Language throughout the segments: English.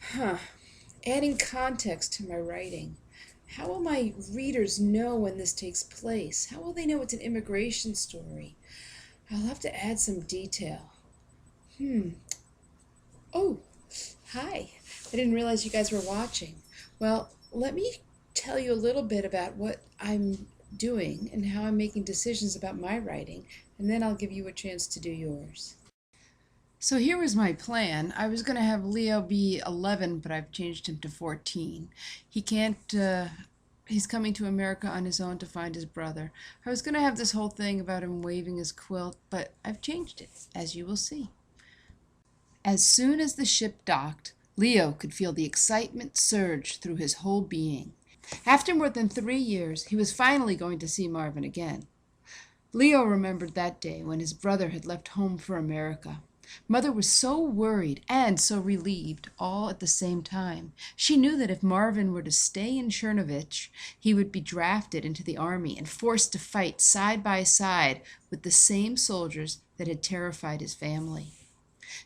Huh. Adding context to my writing. How will my readers know when this takes place? How will they know it's an immigration story? I'll have to add some detail. Hmm. Oh, hi. I didn't realize you guys were watching. Well, let me tell you a little bit about what I'm doing and how I'm making decisions about my writing, and then I'll give you a chance to do yours. So here was my plan. I was going to have Leo be 11, but I've changed him to 14. He can't, he's coming to America on his own to find his brother. I was going to have this whole thing about him waving his quilt, but I've changed it, as you will see. As soon as the ship docked, Leo could feel the excitement surge through his whole being. After more than 3 years, he was finally going to see Marvin again. Leo remembered that day when his brother had left home for America. Mother was so worried and so relieved, all at the same time. She knew that if Marvin were to stay in Chernovich, he would be drafted into the army and forced to fight side by side with the same soldiers that had terrified his family.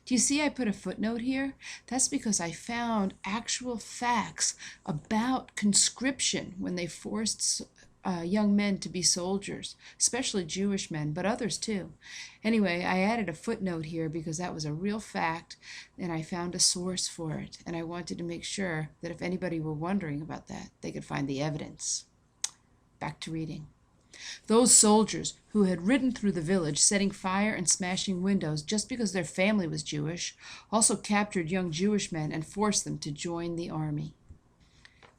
Do you see I put a footnote here? That's because I found actual facts about conscription when they forced young men to be soldiers, especially Jewish men, but others too. Anyway, I added a footnote here because that was a real fact, and I found a source for it, and I wanted to make sure that if anybody were wondering about that, they could find the evidence. Back to reading. Those soldiers who had ridden through the village, setting fire and smashing windows just because their family was Jewish, also captured young Jewish men and forced them to join the army.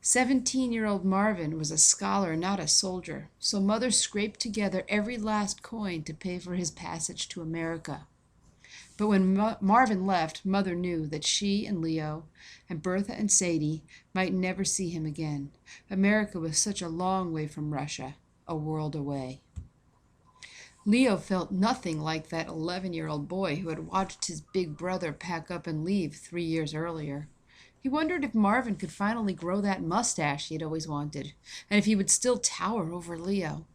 17-year-old Marvin was a scholar, not a soldier, so Mother scraped together every last coin to pay for his passage to America. But when Marvin left, Mother knew that she and Leo and Bertha and Sadie might never see him again. America was such a long way from Russia, a world away. Leo felt nothing like that 11-year-old boy who had watched his big brother pack up and leave 3 years earlier. He wondered if Marvin could finally grow that mustache he had always wanted, and if he would still tower over Leo.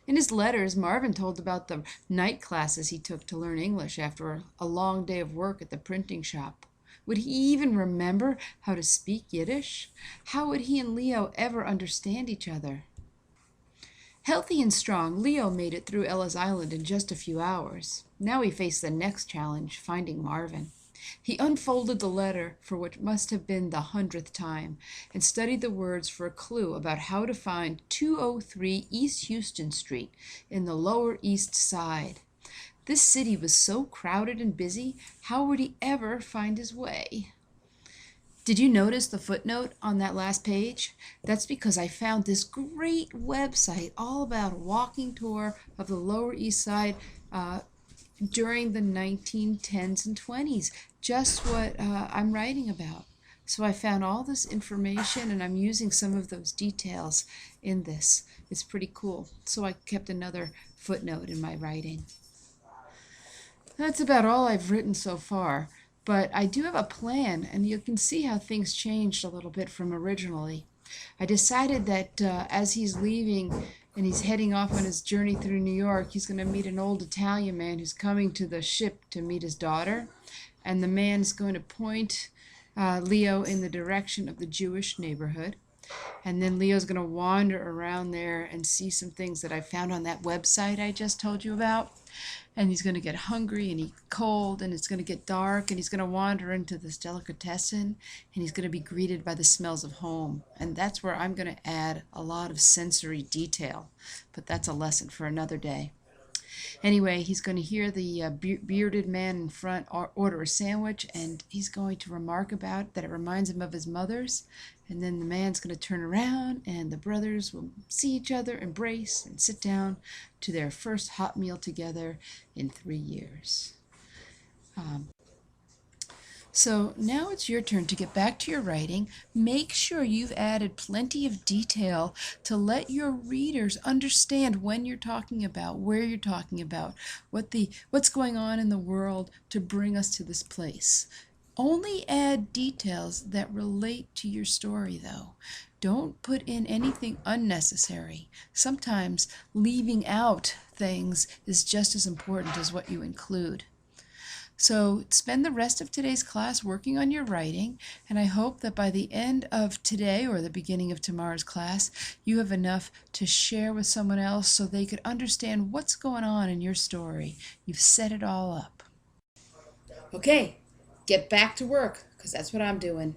In his letters, Marvin told about the night classes he took to learn English after a long day of work at the printing shop. Would he even remember how to speak Yiddish? How would he and Leo ever understand each other? Healthy and strong, Leo made it through Ellis Island in just a few hours. Now he faced the next challenge, finding Marvin. He unfolded the letter for what must have been the 100th time and studied the words for a clue about how to find 203 East Houston Street in the Lower East Side. This city was so crowded and busy, how would he ever find his way? Did you notice the footnote on that last page? That's because I found this great website all about a walking tour of the Lower East Side during the 1910s and 20s, just what I'm writing about. So I found all this information and I'm using some of those details in this. It's pretty cool. So I kept another footnote in my writing. That's about all I've written so far, but I do have a plan, and you can see how things changed a little bit from originally. I decided that as he's leaving and he's heading off on his journey through New York, he's going to meet an old Italian man who's coming to the ship to meet his daughter, and the man's going to point Leo in the direction of the Jewish neighborhood. And then Leo's going to wander around there and see some things that I found on that website I just told you about. And he's going to get hungry and eat cold, and it's going to get dark, and he's going to wander into this delicatessen, and he's going to be greeted by the smells of home. And that's where I'm going to add a lot of sensory detail. But that's a lesson for another day. Anyway, he's going to hear the bearded man in front order a sandwich, and he's going to remark about that it reminds him of his mother's. And then the man's going to turn around, and the brothers will see each other, embrace, and sit down to their first hot meal together in 3 years. So now it's your turn to get back to your writing. Make sure you've added plenty of detail to let your readers understand when you're talking about, where you're talking about, what's going on in the world to bring us to this place. Only add details that relate to your story, though. Don't put in anything unnecessary. Sometimes leaving out things is just as important as what you include. So spend the rest of today's class working on your writing, and I hope that by the end of today or the beginning of tomorrow's class, you have enough to share with someone else so they could understand what's going on in your story. You've set it all up. Okay, get back to work, because that's what I'm doing.